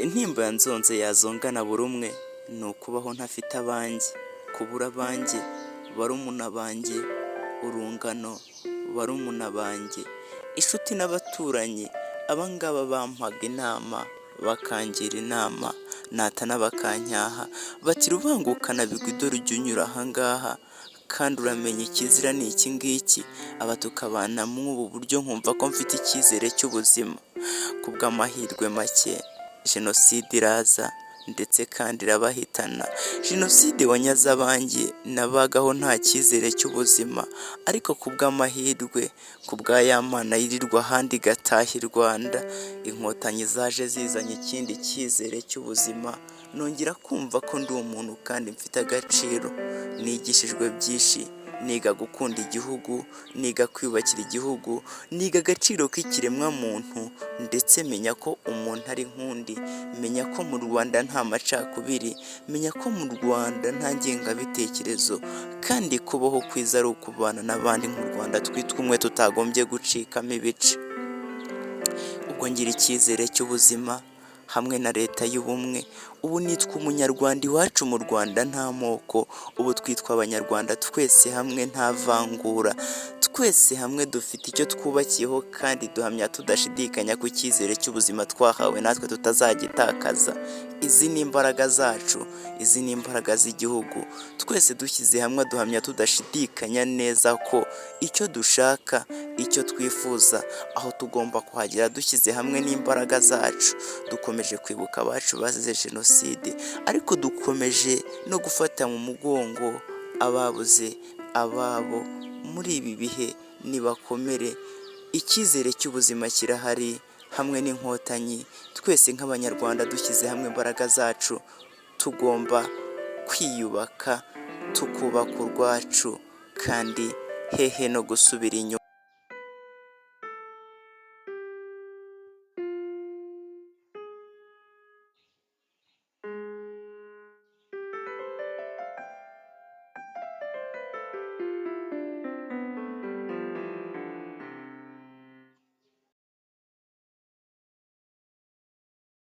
Intimba yanzonze yazongana buri umwe, ni ukubaho ntafite abanjye, kubura abanjye, barumuna banjye, urungano, barumuna banjye, inshuti n'abaturanyi, abangaba bampaga inama, bakangira inama, natana bakanyaha, bati rubangukana bigwi dore ujya unyura aha ngaha, kandi uramenya ikizira ni iki ngiki, aba tukabana mw'ubu buryo nkumva ko mfite icyizere cy'ubuzima. Ku bw'amahirwe make jenoside iraza ndetse kandi irabahitana. Jenoside wanyaze abanjye nabagaho nta cyizere cy'ubuzima, ariko ku bw'amahirwe, ku bwa ya Mana yirirwa ahandi igataha i Rwanda, inkotanyi zaje zizanye ikindi cyizere cy'ubuzima, nongera kumva ko ndi umuntu kandi mfite agaciro. Nigishijwe byinshi, niga gukunda igihugu, niga kwiyubakira igihugu, niga agaciro k'ikiremwa muntu, ndetse menya ko umuntu ari nk'undi, menya ko mu Rwanda nta macakubiri, menya ko mu Rwanda nta ngengabitekerezo, kandi kubaho kwiza ari ukubana n'abandi nk'u Rwanda twitwa umwe tutagombye gucikamo ibice. Ubwo ngira icyizere cy'ubuzima hamwe na leta y'ubumwe, ubu nitwa umunyarwanda iwacu mu Rwanda nta moko, ubu twitwa abanyarwanda twese hamwe nta vangura, twese hamwe dufite icyo twubakiyeho kandi duhamya tudashidikanya ku cyizere cy'ubuzima twahawe natwe tutazagitakaza. Izi ni imbaraga zacu, izi ni imbaraga z'igihugu, twese dushyize hamwe duhamya tudashidikanya neza ko icyo dushaka, icyo twifuza, aho tugomba kuhagera dushyize hamwe n'imbaraga zacu. Dukomeje kwibuka abacu bazize jenoside, ariko dukomeje no gufata mu mugongo ababuze ababo muri ibi bihe. Nibakomere, icyizere cy'ubuzima kirahari, hamwe n'inkotanyi, twese nk'abanyarwanda dushyize hamwe imbaraga zacu, tugomba kwiyubaka, tukubaka urwacu, kandi hehe no gusubira inyuma.